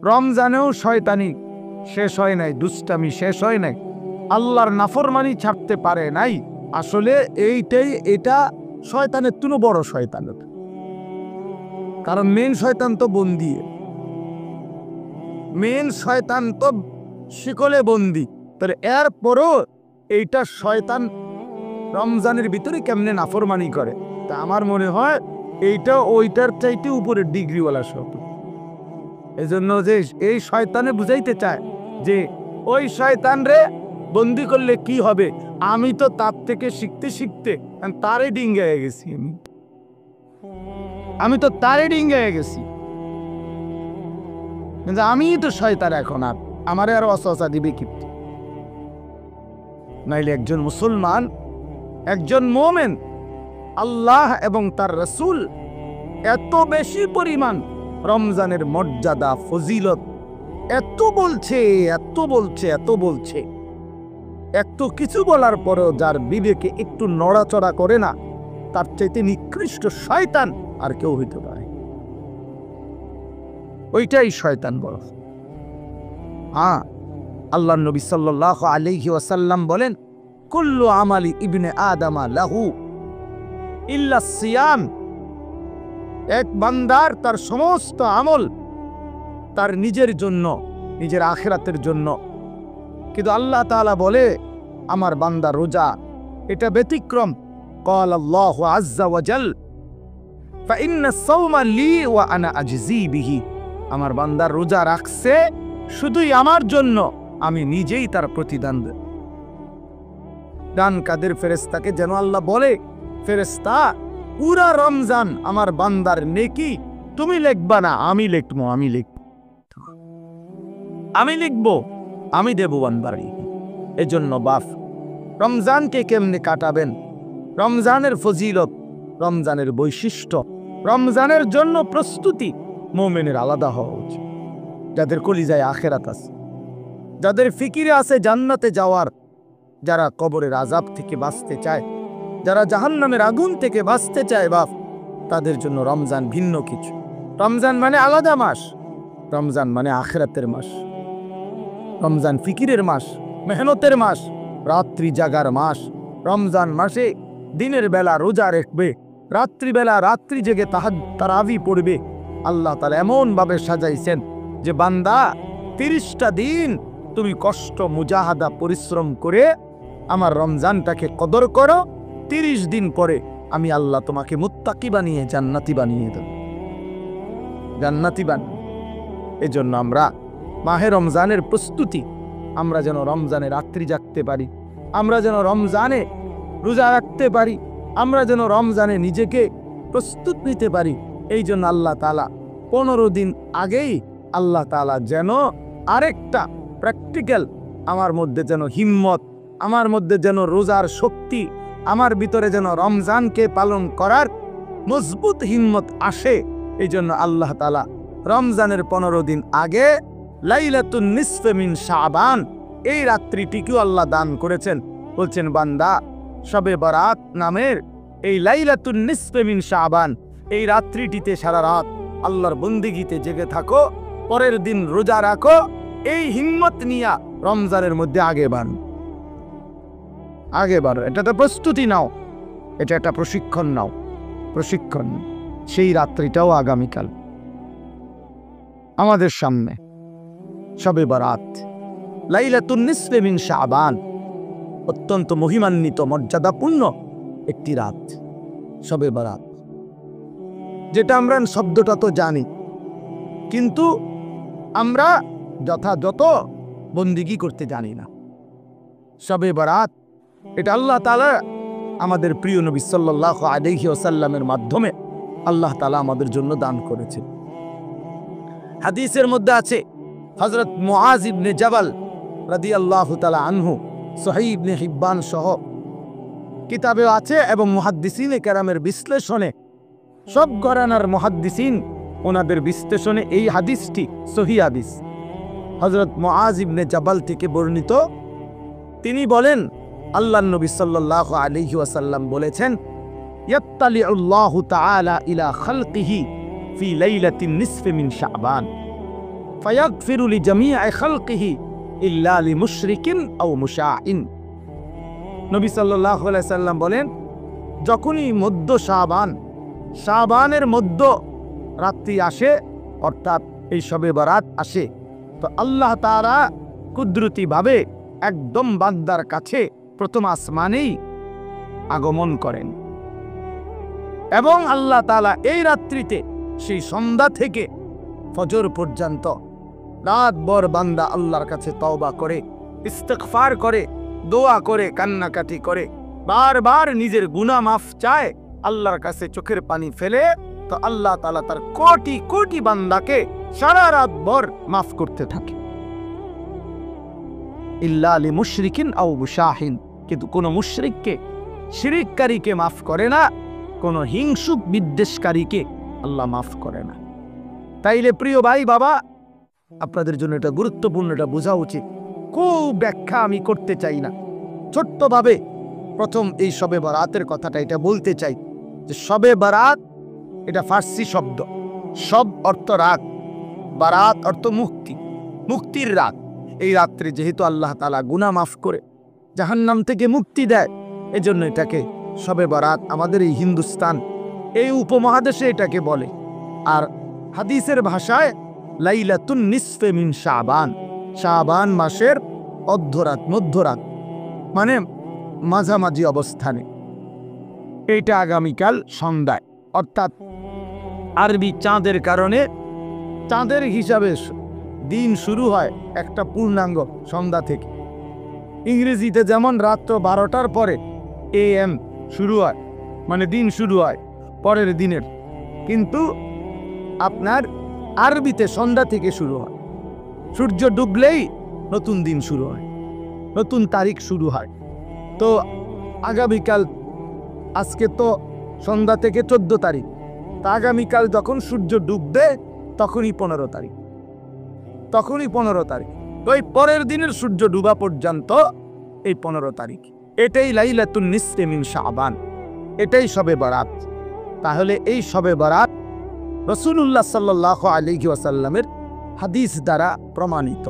রমজানেও শয়তানি শেষ হয় নাই, দুষ্টামি শেষ হয় নাই, আল্লাহর নাফরমানি ছাড়তে পারে নাই। আসলে এটা শয়তানের তুনো বড় শয়তান, কারণ মেন শয়তান তো বন্দী, মেন শয়তান তো শিকলে বন্দী। তাহলে এরপরও এইটা শয়তান রমজানের ভিতরে কেমনে নাফরমানি করে, তা আমার মনে হয় এইটা ওইটার চাইতে উপরের ডিগ্রিওয়ালা সব। এজন্য যে এই শয়তানে বুঝাইতে চায় যে ওই শয়তান রে বন্দি করলে কি হবে, আমি তো তার থেকে শিখতে শিখতে তারে ডিঙ্গে হয়ে গেছি, আমি তো তারে ডিঙ্গে হয়ে গেছি, কিন্তু আমি তো শয়তান এখন, আর আমারে আরো অসহসা দিবে কি? নাইলে একজন মুসলমান, একজন মোমেন আল্লাহ এবং তার রাসূল এত বেশি পরিমাণ রমজানের মর্যাদা ফজিলত এত বলছে, এত বলছে, এত বলছে, এত কিছু বলার পরেও যার বিবেকে একটু নড়াচড়া করে না, তার চাইতে নিকৃষ্ট শয়তান আর কেউ হইতে পারে। ওইটাই শয়তান বড়। হ্যাঁ, আল্লাহর নবী সাল্লাল্লাহু আলাইহি ওয়াসাল্লাম বলেন, কুল্লু আমালি ইবনে আদামা লাহু ইল্লা সিয়াম। এক বান্দার তার সমস্ত আমল তার নিজের জন্য, নিজের আখিরাতের জন্য, কিন্তু আল্লাহ তাআলা বলে আমার বান্দা রোজা এটা ব্যতিক্রম। ক্বাল আল্লাহু আযজা ওয়া জাল ফাইন্না সাওমা লি ওয়া আনা আজজি বিহি। আমার বান্দা রোজা রাখছে শুধুই আমার জন্য, আমি নিজেই তার প্রতিদান দেব। ডান কাদের ফেরেশতাকে যেন আল্লাহ বলে, ফেরেশতা পুরা রমজান আমার বান্দার নেকি তুমি লিখবা না, আমি লিখবো, আমি লিখবো, আমি দেব বান্দারি। এজন্য বাপ রমজানকে কেমনে কাটাবেন, রমজানের ফজিলত, রমজানের বৈশিষ্ট্য, রমজানের জন্য প্রস্তুতি মুমিনের আলাদা হওয়া উচিত। যাদের কলিজায় আখিরাত আছে, যাদের ফিকিরে আছে জান্নাতে যাওয়ার, যারা কবরের আযাব থেকে বাঁচতে চায়, যারা জাহান্নামের আগুন থেকে বাঁচতে চায় বাপ, তাদের জন্য রমজান ভিন্ন কিছু। রমজান মানে আলাদা মাস, রমজান মানে আখিরাতের মাস, রমজান ফিকিরের মাস, মেহনতের মাস, রাত্রি জাগার মাস। রমজান মাসে দিনের বেলা রোজা রাখবে, রাত্রিবেলা রাত্রি জেগে তারাবি পড়বে। আল্লাহ তাআলা এমন ভাবে সাজাইছেন যে বান্দা 30টা দিন তুমি কষ্ট মুজাহাদা পরিশ্রম করে আমার রমজানটাকে কদর করো, 30 দিন পরে আমি আল্লাহ তোমাকে মুত্তাকি বানিয়ে জান্নাতি বানিয়ে দেব, জান্নাতি বানিয়ে। এজন্য আমরা মাহে রমজানের প্রস্তুতি, আমরা যেন রমজানে রাত্রি জাগতে পারি, আমরা যেন রমজানে রোজা রাখতে পারি, আমরা যেন রমজানে নিজেকে প্রস্তুত নিতে পারি। এই জন্য আল্লাহ তাআলা 15 দিন আগেই আল্লাহ তাআলা যেন আরেকটা প্র্যাকটিক্যাল আমার মধ্যে যেন হিম্মত, আমার মধ্যে যেন রোজার শক্তি, আমার ভিতরে যেন রমজানকে পালন করার মজবুত হিম্মত আসে। এই জন্য আল্লাহ তাআলা রমজানের 15 দিন আগে লাইলাতুন নিসফে মিন শাবান এই রাত্রিটিকেও আল্লাহ দান করেছেন। বলছেন বান্দা শবে বরাত নামের এই লাইলাতুন নিসফে মিন শাবান এই রাত্রিটিতে সারা রাত আল্লাহর বন্দিগিতে জেগে থাকো, পরের দিন রোজা রাখো। এই হিম্মত নিয়া রমজানের মধ্যে আগে বাড়ো। এটা তো প্রস্তুতি নাও, এটা একটা প্রশিক্ষণ নাও, প্রশিক্ষণ। সেই রাত্রিটাও আগামীকাল আমাদের সামনে। শবে বরাত লাইলাতুন নিসফে মিন শাবান, অত্যন্ত মহিমান্বিত মর্যাদাপূর্ণ একটি রাত শবে বরাত, যেটা আমরা শব্দটা তো জানি, কিন্তু আমরা যথাযথ বন্দিগি করতে জানি না। শবে বরাত এটা আল্লাহ তাআলা আমাদের প্রিয় নবী সাল্লাল্লাহু আলাইহি ওয়াসাল্লামের মাধ্যমে আল্লাহ তাআলা আমাদের জন্য দান করেছেন। হাদিসের মধ্যে আছে হযরত মুআজ ইবনে জাবাল রাদিয়াল্লাহু তাআলা আনহু, সহিহ ইবনে হিব্বান সহ কিতাবে আছে, এবং মুহাদ্দিসিনে কেরামের বিশ্লেষণে, সব ঘরানার মুহাদ্দিসিন ওনাদের বিশ্লেষণে এই হাদিসটি সহিহ হাদিস। হযরত মুআজ ইবনে জাবাল থেকে বর্ণিত, তিনি বলেন আল্লাহর নবী সাল্লাল্লাহু আলাইহি ওয়াসাল্লাম বলেছেন, ইয়াত্তালিউল্লাহু তাআলা ইলা খালকিহি ফি লাইলাতিন নিসফি মিন শাবান। ফায়াগফিরু লিজামিআ খালকিহি ইল্লা লিমুশরিকিন আও মুশাইন। নবী সাল্লাল্লাহু আলাইহি সাল্লাম বলেন, যখনই মধ্য শাবানের মধ্য রাত্রি আসে, অর্থাৎ এই শবে বরাত আসে, তো আল্লাহ তাআলা কুদরতিভাবে একদম বান্দার কাছে প্রথম আসমানেই আগমন করেন এবং আল্লাহ তাআলা এই রাত্রিতে সেই সন্ধ্যা থেকে ফজর পর্যন্ত রাতভর বান্দা আল্লাহর কাছে তওবা করে, ইস্তিগফার করে, দোয়া করে, কান্নাকাটি করে, বারবার নিজের গুনাহ মাফ চায়, আল্লাহর কাছে চোখের পানি ফেলে, তো আল্লাহ তাআলা তার কোটি কোটি বান্দাকে সারা রাতভর মাফ করতে থাকে। ইল্লা লিমুশরিকিন আও মুশাহিন, কিন্তু কোন মুশরিককে, শিরিককারীকে মাফ করে না, কোন হিংসুক বিদ্বেষকারীকে আল্লাহ মাফ করে না। তাইলে প্রিয় ভাই বাবা, আপনাদের জন্য এটা গুরুত্বপূর্ণ, এটা বোঝা উচিত। খুব ব্যাখ্যা আমি করতে চাই না, ছোট্টভাবে প্রথম এই শবে বরাতের কথাটা এটা বলতে চাই যে শবে বরাত এটা ফার্সি শব্দ। সব অর্থ রাত, বারাত অর্থ মুক্তি, মুক্তির রাত। এই রাত্রে যেহেতু আল্লাহ তাআলা গুনাহ মাফ করে জাহান্নাম থেকে মুক্তি দেয়, এজন্য এটাকে শবে বরাত আমাদের এই হিন্দুস্তান, এই উপমহাদেশে এটাকে বলে। আর হাদিসের ভাষায় লাইলাতুন নিসফে মিন শাবান, শাবান মাসের অর্ধরাত, মধ্যরাত, মানে মাঝামাঝি অবস্থানে। এইটা আগামীকাল সন্ধ্যায়, অর্থাৎ আরবি চাঁদের কারণে চাঁদের হিসাবে দিন শুরু হয় একটা পূর্ণাঙ্গ সন্ধ্যা থেকে। ইংরেজিতে যেমন রাত্র 12টার পরে AM শুরু হয়, মানে দিন শুরু হয় পরের দিনের, কিন্তু আপনার আরবিতে সন্ধ্যা থেকে শুরু হয়। সূর্য ডুবলেই নতুন দিন শুরু হয়, নতুন তারিখ শুরু হয়। তো আগামীকাল, আজকে তো সন্ধ্যা থেকে 14 তারিখ, তা আগামীকাল যখন সূর্য ডুববে তখনই 15 তারিখ, তখনই 15 তারিখ। তো এই পরের দিনের সূর্য ডুবা পর্যন্ত এই 15 তারিখ, এটাই লাইলাতুন নিসফে মিন শাবান, এটাই শবে বরাত। তাহলে এই শবে বরাত রাসূলুল্লাহ সাল্লাল্লাহু আলাইহি ওয়াসাল্লামের হাদিস দ্বারা প্রমাণিত,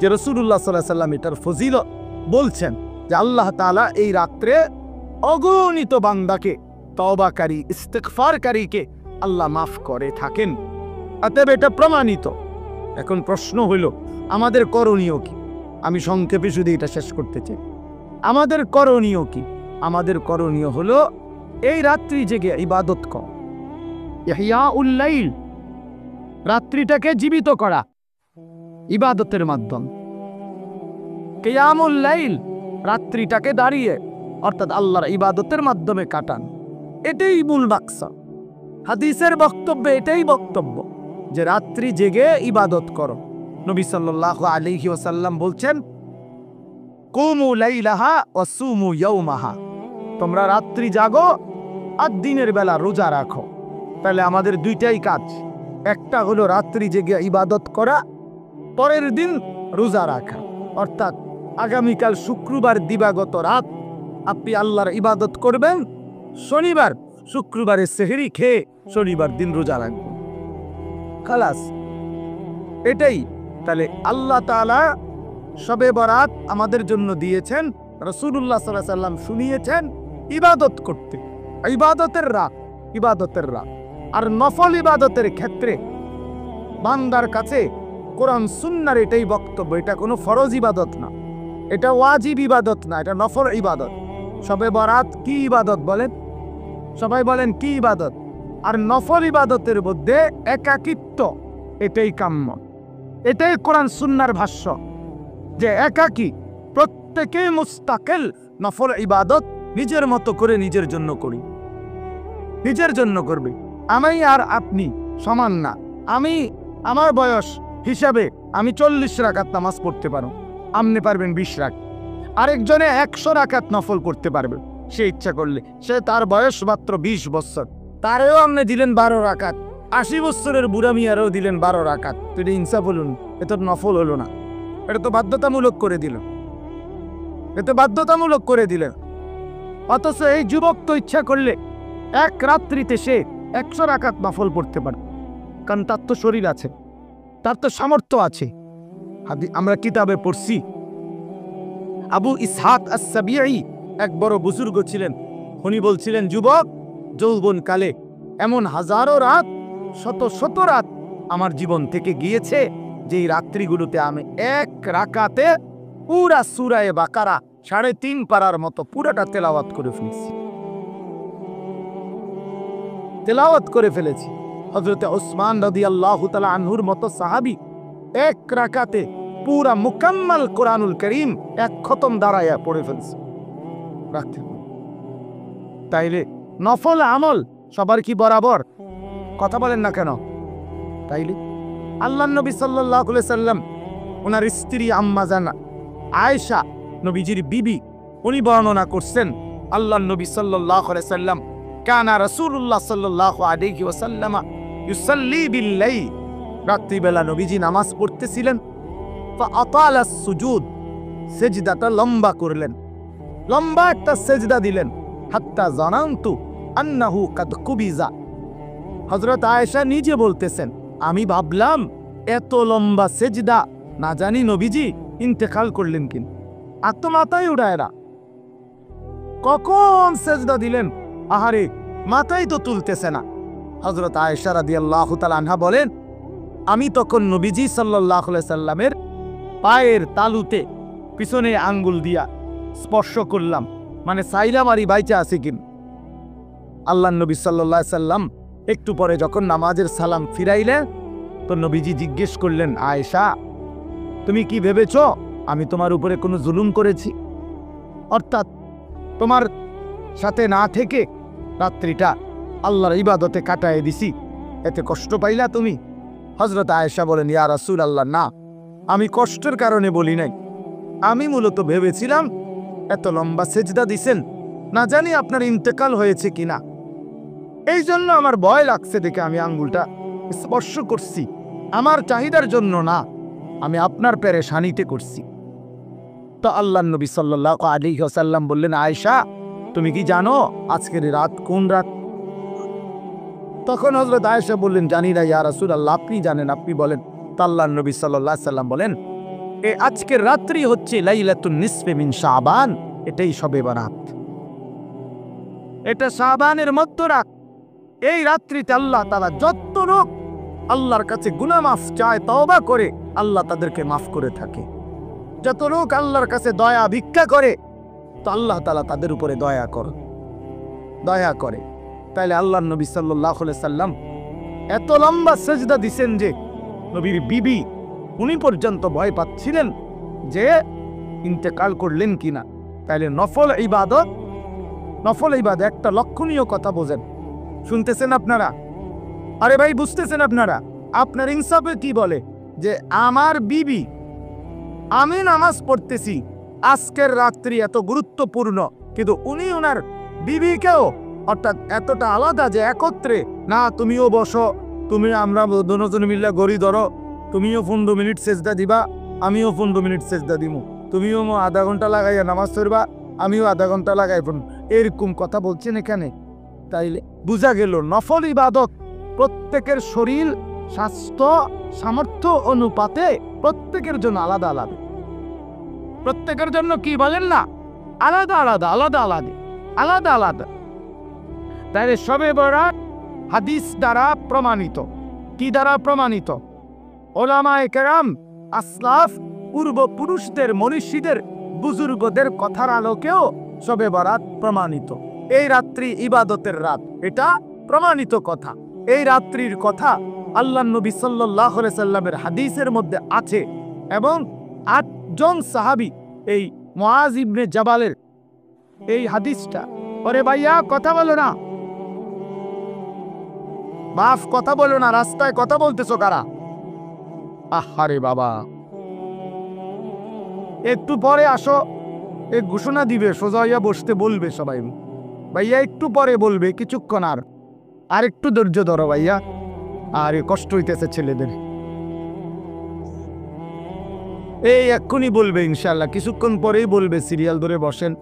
যে রাসূলুল্লাহ সাল্লাল্লাহু আলাইহি ওয়াসাল্লাম এটার ফজিলত বলছেন যে আল্লাহ তাআলা এই রাত্রে অগণিত বান্দাকে, তওবাকারী, ইস্তিগফারকারীকে আল্লাহ মাফ করে থাকেন। অতএব এটা প্রমাণিত। এখন প্রশ্ন হইল আমাদের করণীয় কি? আমি সংক্ষেপে শুধু এটা শেষ করতে চাই। আমাদের করণীয় কি? আমাদের করণীয় হলো এই রাত্রি জেগে ইবাদত করা, ইহইয়াউল লাইল, রাত্রিটাকে জীবিত করা ইবাদতের মাধ্যমে। কিয়ামুল লাইল, রাত্রিটাকে দাঁড়িয়ে অর্থাৎ আল্লাহর ইবাদতের মাধ্যমে কাটান, এটাই মূল মাকসাদ। হাদিসের বক্তব্যে এটাই বক্তব্য যে রাত্রি জেগে ইবাদত করো। নবী সাল্লাল্লাহু আলাইহি ওয়াসাল্লাম বলছেন, কুমু লাইলাহা ওয়া সুমু ইয়াওমাহা, তোমরা রাত্রি জাগো আর দিনের বেলা রোজা রাখো। তাহলে আমাদের দুইটাই কাজ, একটা হলো রাত্রি জেগে ইবাদত করা, পরের দিন রোজা রাখা। অর্থাৎ আগামীকাল শুক্রবার দিবাগত রাত আপনি আল্লাহর ইবাদত করবেন, শনিবার শুক্রবারে সেহরি খেয়ে শনিবার দিন রোজা রাখবেন, খালাস, এটাই। তাহলে আল্লাহ তাআলা শবে বরাত আমাদের জন্য দিয়েছেন, রাসূলুল্লাহ সাল্লাল্লাহু আলাইহি ওয়াসাল্লাম শুনিয়েছেন ইবাদত করতে, ইবাদতের রাত, ইবাদতের রাত। আর নফল ইবাদতের ক্ষেত্রে বান্দার কাছে কোরআন সুন্নাহর এটাই বক্তব্য, এটা কোনো ফরজ ইবাদত না, এটা ওয়াজিব ইবাদত না, এটা নফল ইবাদত। শবে বরাত কি ইবাদত বলেন? সবাই বলেন কি ইবাদত? আর নফল ইবাদতের মধ্যে একাকিত্ব, এটাই কাম্য, এটাই কোরআন সুন্নাহর ভাষ্য, যে একাকী, প্রত্যেকে মুস্তাকিল নফল ইবাদত নিজের মতো করে নিজের জন্য করি, নিজের জন্য করবে। আমি আর আপনি সমান না। আমি আমার বয়স হিসাবে আমি 40 রাকাত নামাজ পড়তে পারো, আপনি পারবেন 20 রাকাত। আরেকজনে 100 রাকাত নফল করতে পারবে সে ইচ্ছা করলে, সে তার বয়স মাত্র 20 বছর, তারেও আপনি দিলেন 12 রাকাত, 80 বছরের বুড়া মিয়ারেও দিলেন 12 রাকাত। তো এটা ইনসাফ হলো না, এটা নফল হলো না, এটা তো বাধ্যতামূলক করে দিল, এটা বাধ্যতামূলক করে দিলেন। অথচ এই যুবক তো ইচ্ছা করলে এক রাত্রিতে সে 100 রাকাত নফল পড়তে পারে, কারণ তার তো শরীর আছে, তার তো সামর্থ্য আছে। আমরা কিতাবে পড়ছি, আবু ইসহাক আস-সাবিঈ এক বড় বুজুর্গ ছিলেন। উনি বলছিলেন, যুবক যৌবনকালে এমন হাজারো রাত, শত শত রাত আমার জীবন থেকে গিয়েছে, যেই রাত্রিগুলোতে আমি এক রাকাতে পুরা সূরা বাকারা 3.5 পারার মতো পুরাটা তেলাওয়াত করে ফেলেছি। হযরতে ওসমান রাদিয়াল্লাহু তাআলা আনহুর মতো সাহাবী এক রাকাতে পুরা মুকাম্মাল কোরআনুল কারীম এক খতম দাঁড়ায়া পড়ে ফেলছে। তাইলে নফল আমল সবার কি বরাবর? কথা বলেন না কেন? তাইলে আল্লাহর নবী সাল্লাল্লাহু আলাইহি সাল্লাম, ওনার স্ত্রী আম্মা জান আয়েশা, নবীজির বিবি, উনি বর্ণনা করছেন, আল্লাহর নবী সাল্লাল্লাহু আলাইহি সাল্লাম কানা রাসূলুল্লাহ সাল্লাল্লাহু আলাইহি ওয়াসাল্লাম ইউসাল্লি বিল-লাইল, রাত্রিবেলা নবীজি নামাজ পড়তেছিলেন। ফাআতালা সুজুদ, সেজদাটা লম্বা করলেন, লম্বা একটা সেজদা দিলেন। হাত্তা জানান্তু আন্নাহু কাদ কুবিজা, হযরত আয়েশা নিজে বলতেছেন, আমি ভাবলাম এত লম্বা সেজদা, না জানি নবীজি ইন্তেকাল করলেন কিনা। আত্মমাতায় উড়ায় না, কখন সেজদা দিলেন, আহারে মাথায় তো তুলতেছে না। হযরত আয়েশা রাদিয়াল্লাহু তাআলা আনহা বলেন, আমি তখন নবীজি সাল্লাল্লাহু আলাইহি সাল্লামের পায়ের তালুতে পিছনে আঙ্গুল দিয়া স্পর্শ করলাম, মানে সাইলাম আরি বাইচা আছে কিন। আল্লাহর নবী সাল্লাল্লাহু আলাইহি সাল্লাম একটু পরে যখন নামাজের সালাম ফিরাইলেন, তো নবীজি জিজ্ঞেস করলেন, আয়েশা তুমি কি ভেবেছ আমি তোমার উপরে কোনো জুলুম করেছি? অর্থাৎ তোমার সাথে না থেকে রাত্রিটা আল্লাহর ইবাদতে কাটায় দিছি, এতে কষ্ট পাইলা তুমি? হযরত আয়েশা বলেন, ইয়া রাসূলুল্লাহ, না, আমি কষ্টের কারণে বলি নাই। আমি মূলত ভেবেছিলাম এত লম্বা সেজদা দিছেন, না জানি আপনার ইন্তেকাল হয়েছে কিনা, এই জন্য আমার ভয় লাগছে দেখে আমি আঙ্গুলটা স্পর্শ করছি। আমার চাহিদার জন্য না, আমি আপনার পেরেশানিতে করছি। তো আল্লাহর নবী সাল্লাল্লাহু আলাইহি ওয়াসাল্লাম বললেন, আয়েশা তুমি কি জানো আজকের রাত কোন রাত? তখন হযরত আয়েশা বললেন, জানি না ইয়া রাসূলুল্লাহ, আপনি জানেন, আপনি বলেন। তো আল্লাহর নবী সাল্লাল্লাহু আলাইহি ওয়াসাল্লাম বলেন, এই আজকের রাত্রি হচ্ছে লাইলাতুন নিসফে মিন শাবান, এটাই শবে বরাত, এটা শাবানের মধ্যরাত। এই রাত্রিতে আল্লাহ তাআলা যত লোক আল্লাহর কাছে গুনাহ মাফ চায়, তওবা করে, আল্লাহ তাদেরকে মাফ করে থাকে। যত লোক আল্লাহর কাছে দয়া ভিক্ষা করে, তো আল্লাহ তাআলা তাদের উপরে দয়া করে। তাইলে আল্লাহর নবী সাল্লাল্লাহু আলাইহি সাল্লাম এত লম্বা সেজদা দিছেন যে নবীর বিবি উনি পর্যন্ত ভয় পাচ্ছিলেন যে ইন্তেকাল করলেন কিনা। তাইলে নফল ইবাদত একটা লক্ষণীয় কথা বোঝেন। শুনতেছেন আপনারা? আরে ভাই বুঝতেছেন আপনারা? আপনার ইনসাফে কি বলে যে আমার বিবি, আমি নামাজ পড়তেছি, আজকের রাত্রি এত গুরুত্বপূর্ণ, কিন্তু উনি ওনার বিবিকেও, অর্থাৎ এতটা আলাদা যে একত্রে না, তুমিও বসো, আমরা দুজনে মিলে গড়ি ধরো, তুমিও 15 মিনিট সেজদা দিবা, আমিও 15 মিনিট সেজদা দিব, তুমিও আধা ঘন্টা লাগাইয়া নামাজ পড়বা, আমিও আধা ঘন্টা লাগাই পড়ব, এরকম কথা বলছেন এখানে। তাইলে বোঝা গেল নফল ইবাদত প্রত্যেকের শরীর, স্বাস্থ্য, সামর্থ্য অনুপাতে প্রত্যেকের জন্য আলাদা আলাদা। প্রত্যেকের জন্য কি বলেন না, আলাদা। তাইলে শবে বরাত হাদিস দ্বারা প্রমাণিত। কি দ্বারা প্রমাণিত? ওলামায়ে কেরাম, আসলাফ, পূর্বপুরুষদের, মনীষীদের, বুজুর্গদের কথার আলোকেও শবে বরাত প্রমাণিত। এই রাত্রি ইবাদতের রাত, এটা প্রমাণিত কথা। এই রাত্রির কথা আল্লাহর নবী সাল্লাল্লাহু আলাইহি সাল্লামের হাদিসের মধ্যে আছে, এবং 8 জন সাহাবী, এই মুআজ ইবনে জাবালের এই হাদিসটা, ওরে ভাইয়া কথা বলো না, মাফ, কথা বলো না, রাস্তায় কথা বলতেছো কারা? আহারে বাবা, একটু পরে আসো, এই ঘোষণা দিবে, সোজা হইয়া বসতে বলবে সবাই, ভাইয়া একটু পরে বলবে, কিছুক্ষণ আর একটু ধৈর্য ধরো ভাইয়া, আরে কষ্ট হইতেছে ছেলেদের, এই এক্ষুনি বলবে ইনশাআল্লাহ, কিছুক্ষণ পরেই বলবে, সিরিয়াল ধরে বসেন,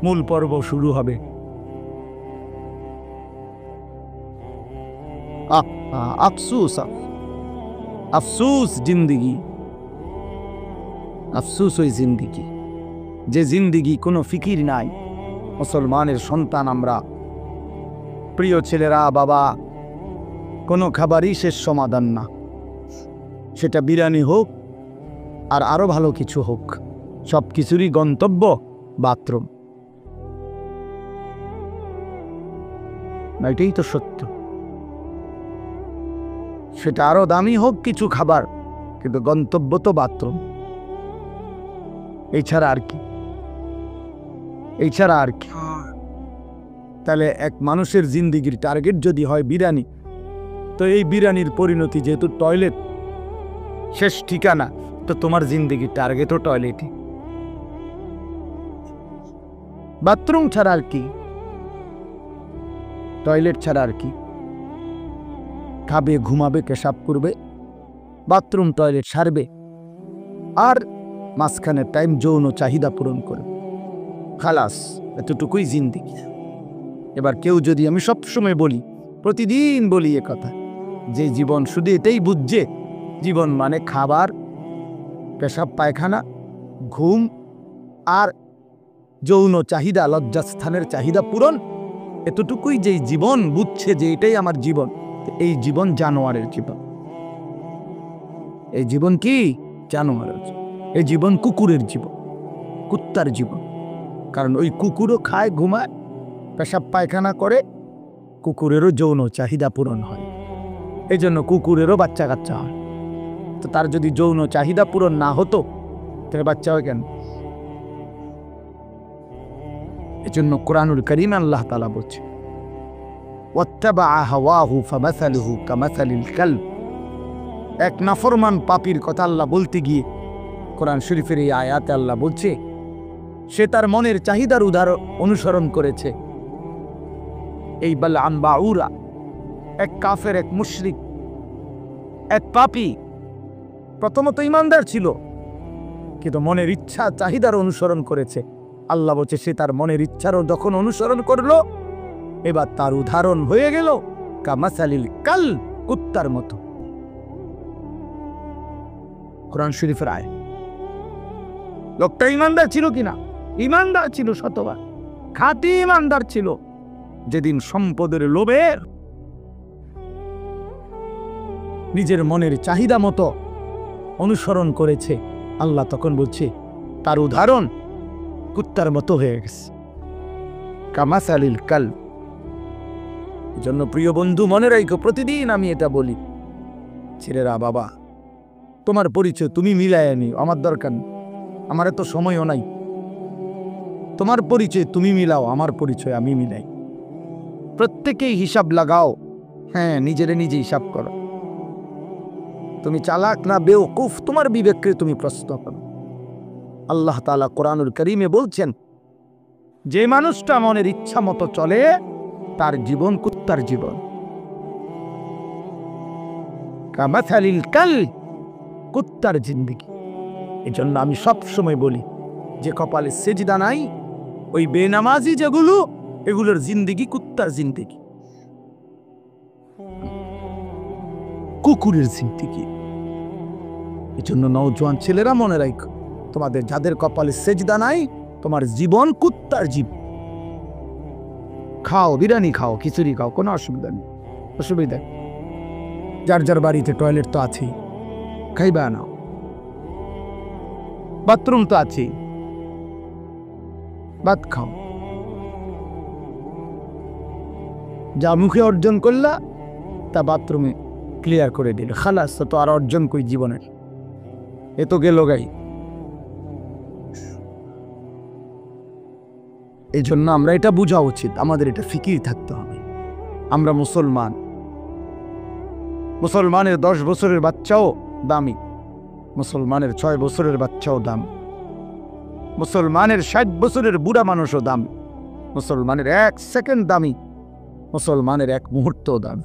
মূল পর্ব শুরু হবে। আফসুস আফসুস জিন্দিগি, আফসুস ওই জিন্দিগি যে জিন্দিগি কোনো ফিকির নাই। মুসলমানের সন্তান আমরা, প্রিয় ছেলেরা, বাবা, কোনো খাবারই শেষ সমাধান না। সেটা বিরিয়ানি হোক আর আরো ভালো কিছু হোক, সব কিছুরই গন্তব্য বাথরুম। না, এটাই তো সত্য। সেটা আরো দামি হোক কিছু খাবার, কিন্তু গন্তব্য তো বাথরুম। এছাড়া আর কি, এছাড়া আর কি? তাহলে এক মানুষের জিন্দিগির টার্গেট যদি হয় বিরিয়ানি, তো এই বিরিয়ানির পরিণতি যেহেতু টয়লেট শেষ ঠিকানা, তো তোমার জিন্দিগির টার্গেটও টয়লেটই। বাথরুম ছাড়া আর কি, টয়লেট ছাড়া আর কি? খাবে, ঘুমাবে, পেশাব করবে, বাথরুম টয়লেট সারবে, আর মাঝখানে টাইম যৌন চাহিদা পূরণ করবে। খালাস, এতটুকুই জিন্দিগি। এবার কেউ যদি, আমি সবসময় বলি, প্রতিদিন বলি এ কথা, যে জীবন শুধু এটাই বুঝছে, জীবন মানে খাবার, পেশাব পায়খানা, ঘুম আর যৌন চাহিদা, লজ্জাস্থানের চাহিদা পূরণ, এতটুকুই যে জীবন বুঝছে যে এটাই আমার জীবন, এই জীবন জানোয়ারের জীবন। এই জীবন কি? জানোয়ারের জীবন। এই জীবন কুকুরের জীবন, কুত্তার জীবন। কারণ ওই কুকুরও খায়, ঘুমায়, পেশাব পায়খানা করে, কুকুরেরও যৌন চাহিদা পূরণ হয়। এই জন্য কুকুরেরও বাচ্চা কাচ্চা হয়। তো তার যদি যৌন চাহিদা পূরণ না হতো, তাহলে বাচ্চা হয় কেন? এই জন্য কোরআনুল কারীম আল্লাহ তাআলা বলছে, ওয়াত্তাবাআ হাওয়াহু ফামাসালুহু কামাসালিল কালব। এক নাফরমান পাপীর কথা আল্লাহ বলতে গিয়ে কোরআন শরীফের এই আয়াতে আল্লাহ বলছে, সে তার মনের চাহিদার অনুসরণ করেছে। এই বালআম বাউরা, এক কাফের, এক মুশরিক, এক পাপী, প্রথমত ইমানদার ছিল, কিন্তু মনের ইচ্ছা চাহিদার অনুসরণ করেছে। আল্লাহ বলছে, সে তার মনের ইচ্ছারও যখন অনুসরণ করলো, এবার তার উদাহরণ হয়ে গেল কামাসালিল কাল, কুত্তার মতো। কোরআন শরীফের আয়াত। লোকটা ইমানদার ছিল কিনা? ইমানদার ছিল, শতবার খাঁটি ইমানদার ছিল। যেদিন সম্পদের লোভে নিজের মনের চাহিদা মতো অনুসরণ করেছে, আল্লাহ তখন বলছে তার উদাহরণ কুত্তার মতো হয়ে গেছে, কামাসালিল কাল। জন্য প্রিয় বন্ধু, মনে রাখো, প্রতিদিন আমি এটা বলি, ছেলেরা, বাবা, তোমার পরিচয় তুমি মিলায় নিও, আমার দরকার নেই, আমার এত সময়ও নাই। তোমার পরিচয় তুমি মিলাও, আমার পরিচয় আমি মিলাই। প্রত্যেকেই হিসাব লাগাও। হ্যাঁ, নিজেরে নিজে হিসাব করো। তুমি চালাক না বেওকুফ, তোমার বিবেককে তুমি প্রশ্ন করো। আল্লাহ তাআলা কোরআনুল কারীমে বলছেন, যে মানুষটা মনের ইচ্ছা মতো চলে, তার জীবন কুত্তার জীবন। কামাসালিল কাল, কুত্তার জিন্দেগি। এই জন্য আমি সব সময় বলি, যে কপালে সেজদা নাই, ওই বেনামাজি যেগুলো, এগুলোর জিন্দেগি কুত্তার জিন্দেগি, কুকুরের জিন্দেগি। এই জন্য নওজোয়ান ছেলেরা, মনে রাখো, তোমাদের যাদের কপালে সেজদা নাই, তোমার জীবন কুত্তার জীব। খাও, বিরিয়ানি খাও, খিচুড়ি খাও, কোনো অসুবিধা নেই, অসুবিধা। যার যার বাড়িতে টয়লেট তো আছেই, খাইবা না, বাথরুম তো আছেই, ভাত খাও। যা মুখে অর্জন করলা, তা বাথরুমে ক্লিয়ার করে দিল, খালাস। তো আর অর্জন কই জীবনের? এ তো গেল গাই। এই জন্য আমরা এটা বোঝা উচিত, আমাদের এটা ফিকির থাকতে হবে। আমরা মুসলমান, মুসলমানের 10 বছরের বাচ্চাও দামি, মুসলমানের 6 বছরের বাচ্চাও দাম, মুসলমানের 60 বছরের বুড়া মানুষও দাম, মুসলমানের 1 সেকেন্ড দামি, মুসলমানের 1 মুহূর্তও দাম।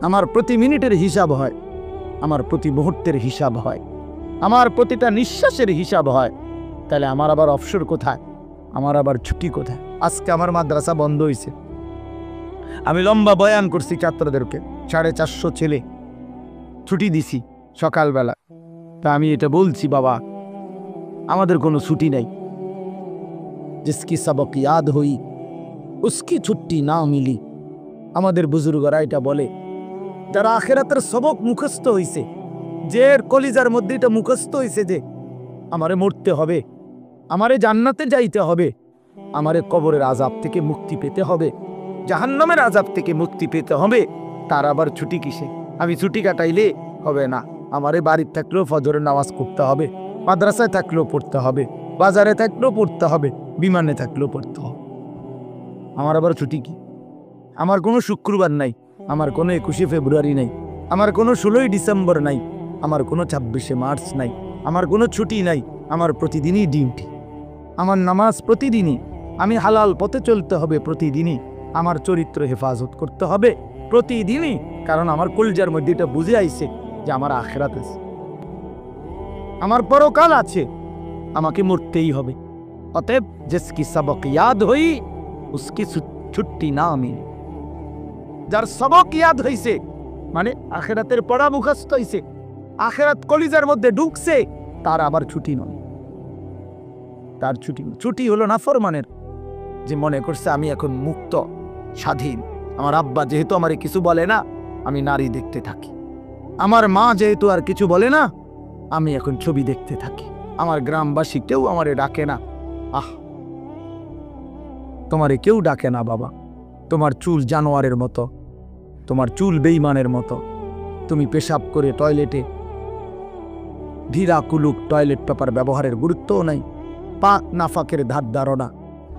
আমার প্রতি মিনিটের হিসাব হয়, আমার প্রতি মুহূর্তের হিসাব হয়, আমার প্রতিটা নিঃশ্বাসের হিসাব হয়। তাহলে আমার আবার অবসর কোথায়? আমার আবার ছুটি কোথায়? আজকে আমার মাদ্রাসা বন্ধ হয়েছে, আমি লম্বা বয়ান করছি ছাত্রদেরকে, 450 ছেলে, ছুটি দিছি সকালবেলা। তা আমি এটা বলছি, বাবা আমাদের কোনো ছুটি নাই। জিসকি সবক ইয়াদ হই উসকি ছুটি না মিলি। আমাদের বুজুর্গরা এটা বলে, যারা আখিরাতের সবক মুখস্থ হইছে, যে কলিজার মধ্যে এটা মুখস্থ হইছে যে আমারে মরতে হবে, আমারে জান্নাতে যাইতে হবে, আমারে কবরের আযাব থেকে মুক্তি পেতে হবে, জাহান্নামের আযাব থেকে মুক্তি পেতে হবে, তার আবার ছুটি কিসে? আমি ছুটি কাটাইলে হবে না। আমারে বাড়ির থাকলেও ফজরের নামাজ পড়তে হবে, মাদ্রাসায় থাকলেও পড়তে হবে, বাজারে থাকলেও পড়তে হবে, বিমানে থাকলেও পড়তে হবে। আমার আবার ছুটি কি? আমার কোনো শুক্রবার নাই, আমার কোনো 21শে ফেব্রুয়ারি নাই, আমার কোনো 16ই ডিসেম্বর নাই, আমার কোনো 26শে মার্চ নাই, আমার কোনো ছুটি নাই। আমার প্রতিদিনই ডিউটি, আমার নামাজ প্রতিদিনই, আমি হালাল পথে চলতে হবে প্রতিদিনই, আমার চরিত্র হেফাজত করতে হবে প্রতিদিনই, কারণ আমার কলজার মধ্যে এটা বুঝে আইছে যে আমার আখিরাত আছে, আমার পরকাল আছে, আমাকে মরতেই হবে। অতএব জিসকি সবক ইয়াদ হই উসকি ছুটি না মিলে। যার সবক ইয়াদ হইছে মানে আখিরাতের পড়া মুখস্থ হইছে, আখিরাত কলিজার মধ্যে ঢুকছে, তার আবার ছুটি নয়। তার ছুটি হলো নাফরমানের, যে মনে করছে আমি এখন মুক্ত স্বাধীন, আমার আব্বা যেহেতু আমারে কিছু বলে না, আমি নারী দেখতে থাকি, আমার মা যেহেতু আর কিছু বলে না, আমি এখন ছবি দেখতে থাকি, আমার গ্রামবাসী কেউ আমারে ডাকে না। আহ, তোমারে কেউ ডাকে না বাবা, তোমার চুল জানোয়ারের মতো, তোমার চুল বেঈমানের মতো, তুমি পেশাব করে টয়লেটে ধীরা কুলুক টয়লেট পেপার ব্যবহারের গুরুত্বও নাই, পাক নাফাকের ধার ধারণা।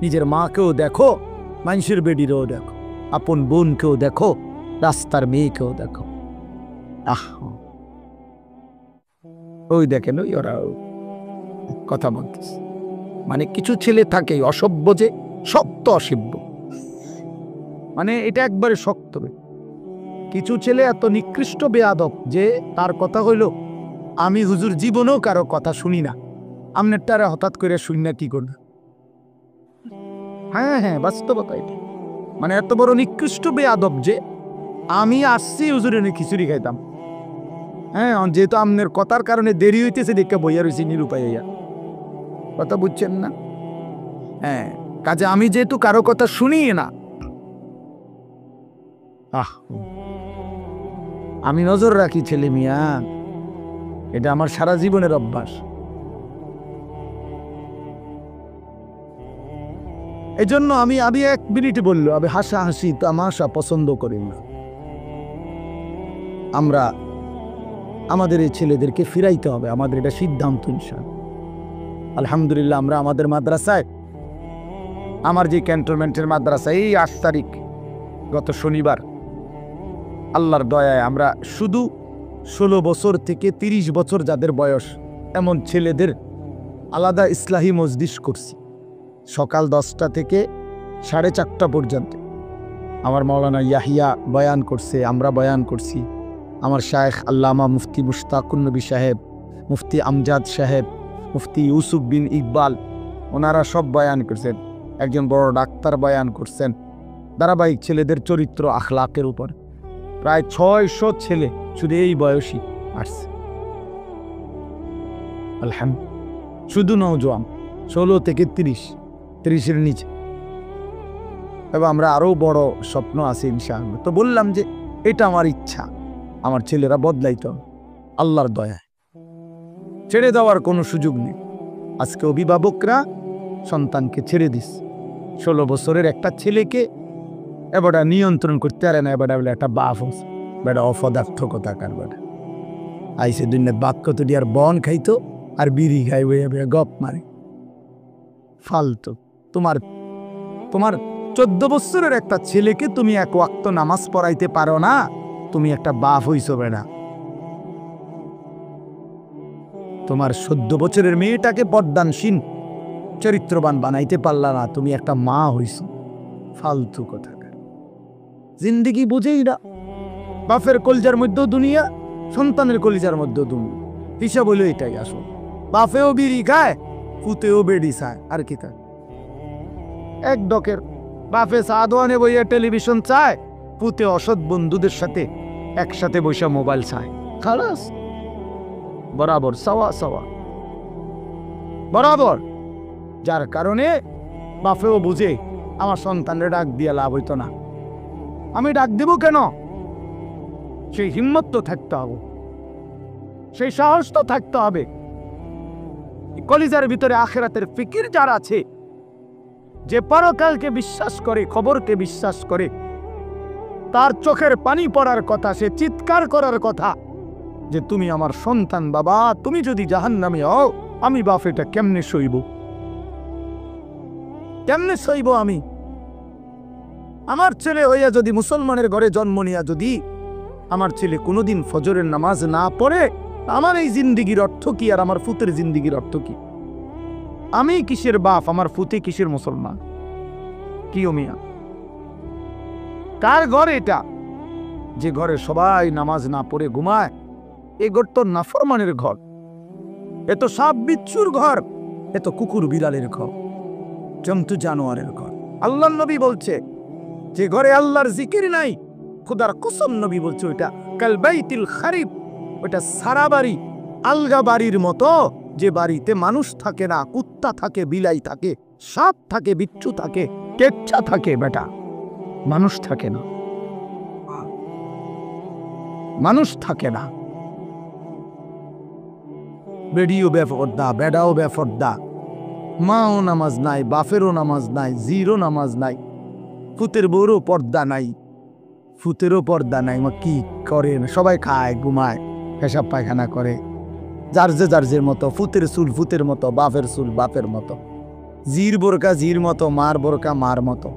নিজের মাকেও দেখো, মানুষের বেডিরও দেখো, আপন বোনকেও দেখো, রাস্তার মেয়েকেও দেখো। আহ, ওই দেখেন ওই ওরা কথা বলতেছে। মানে কিছু ছেলে থাকে অসভ্য, যে শক্ত অসভ্য, মানে এটা একবারে শক্ত। কিছু ছেলে এত নিকৃষ্ট বেয়াদব যে তার কথা হইল, আমি হুজুর জীবনেও কারো কথা শুনি না, আমনের তারা হঠাৎ করে শুনি না কি করবে। হ্যাঁ হ্যাঁ, বাস্তবতা এটা। মানে এত বড় নিকৃষ্ট বেয়াদব যে আমি আসছি হুজুরে খিচুড়ি খাইতাম, হ্যাঁ যেহেতু আমনের কথার কারণে দেরি হইতেছে দেখে বইয়া রয়েছি নিরুপায় হইয়া। কথা বুঝছেন না? হ্যাঁ, কাজে আমি যেহেতু কারো কথা শুনি না, আমি নজর রাখি ছেলে মিয়া, এটা আমার সারা জীবনের অভ্যাস। এই জন্য আমি 1 মিনিটে বললো, আমি হাসাহাসি তামাশা পছন্দ করি না। আমরা আমাদের এই ছেলেদেরকে ফিরাইতে হবে, আমাদের এটা সিদ্ধান্ত ইনশাআল্লাহ। আলহামদুলিল্লাহ, আমরা আমাদের মাদ্রাসায়, আমার যে ক্যান্টনমেন্টের মাদ্রাসা, এই 8 তারিখ গত শনিবার আল্লাহর দয়ায় আমরা শুধু 16 বছর থেকে 30 বছর যাদের বয়স এমন ছেলেদের আলাদা ইসলাহি মজলিস করছি, সকাল 10টা থেকে 4:30 পর্যন্ত। আমার মাওলানা ইয়াহিয়া বয়ান করছে, আমরা বয়ান করছি, আমার শায়েখ আল্লামা মুফতি মুশতাকুন নবী সাহেব, মুফতি আমজাদ সাহেব, মুফতি ইউসুফ বিন ইকবাল, ওনারা সব বয়ান করছেন, একজন বড় ডাক্তার বয়ান করছেন ধারাবাহিক ছেলেদের চরিত্র আখলাকের উপর। প্রায় 600 ছেলে শুধু এই বয়সী আসছে, আলহামদুলিল্লাহ। শুধু নওজোয়ান 16 থেকে 30-30-এর নিচে, এবং আমরা আরও বড় স্বপ্ন আছে ইনশাআল্লাহ। তো বললাম যে এটা আমার ইচ্ছা, আমার ছেলেরা বদলাইতে হবে আল্লাহর দয়ায়, ছেড়ে দেওয়ার কোনো সুযোগ নেই। আজকে অভিভাবকরা সন্তানকে ছেড়ে দিস, 16 বছরের একটা ছেলেকে এবারটা নিয়ন্ত্রণ করতে পারে না, এবারটা বলে একটা বাপ হচ্ছে, বেটা অপদার্থ কথা কার বেটা আইসে দুনিয়ার বাক্য তো আর বন খাইতো আর বিড়ি খাই বইয়া গপ মারে ফালতু। তোমার 14 বছরের একটা ছেলেকে তুমি 1 ওয়াক্ত নামাজ পড়াইতে পারো না, তুমি একটা বাপ হইছো বেটা। তোমার 14 বছরের মেয়েটাকে পর্দানসীন চরিত্রবান বানাইতে পারলা না, তুমি একটা মা হইছো। ফালতু কথা, জিন্দিগি বুঝেই না। বাপের কলিজার মধ্যেও দুনিয়া, সন্তানের কলিজার মধ্যেও দুনিয়া, হিসাব হইল এটাই আসল। বাপেও বিড়ি খায়, পুতেও বেডি চায়, আর কি তার এক ডকের। বাপে চা দোয়ানে বইয়া টেলিভিশন চায়, পুতে অসৎ বন্ধুদের সাথে একসাথে বসে মোবাইল চায়। খালাস, বরাবর সাওয়া সাওয়া, বরাবর। যার কারণে বাপেও বুঝে আমার সন্তানের ডাক দিয়ে লাভ হইতো না, আমি ডাক দিব কেন? সেই হিম্মত তো থাকতে হবে, সেই সাহস তো থাকতে হবে। কলিজার ভিতরে আখিরাতের ফিকির যার আছে, যে পরকালকে বিশ্বাস করে, খবরকে বিশ্বাস করে, তার চোখের পানি পড়ার কথা, সে চিৎকার করার কথা যে তুমি আমার সন্তান বাবা, তুমি যদি জাহান্নামে হও, আমি বাপ এটা কেমনে সইব, কেমনে সইব আমি? আমার ছেলে হইয়া যদি মুসলমানের ঘরে জন্ম নিয়া যদি আমার ছেলে কোনোদিন ফজরের নামাজ না পড়ে, আমার এই জিন্দিগির অর্থ কি? আর আমার ফুতের জিন্দিগির অর্থ কি? আমি কিসের বাপ, আমার ফুতে কিসের মুসলমান? কি ও মিয়া, কার ঘর এটা যে ঘরে সবাই নামাজ না পড়ে ঘুমায়? এ ঘর তো নাফরমানের ঘর, এ তো সাপ বিচ্ছুর ঘর, এ তো কুকুর বিড়ালের ঘর, জন্তু জানোয়ারের ঘর। আল্লাহর নবী বলছে যে ঘরে আল্লাহর জিকির নাই, খোদার কসম নবী বলছে ওইটা কাল বাইতিল খারিব, ওইটা সারা বাড়ি, আলগা বাড়ির মতো, যে বাড়িতে মানুষ থাকে না, কুত্তা থাকে, বিলাই থাকে, সাপ থাকে, বিচ্ছু থাকে, কেচ্ছা থাকে, বেটা মানুষ থাকে না, মানুষ থাকে না। বেডিও বেফরদা, বেডাও বেফরদা, মাও নামাজ নাই, বাপেরও নামাজ নাই, জিরও নামাজ নাই, ফুতের বউরও পর্দা নাই, ফুতেরও পর্দা নাই। মা কি করে? সবাই খায়, ঘুমায়, পেশাব পায়খানা করে, যার যে মতো, ফুতের চুল ফুতের মতো, বাপের চুল বাপের মতো, জির বোরকা জির মতো, মার বোরকা মার মতো।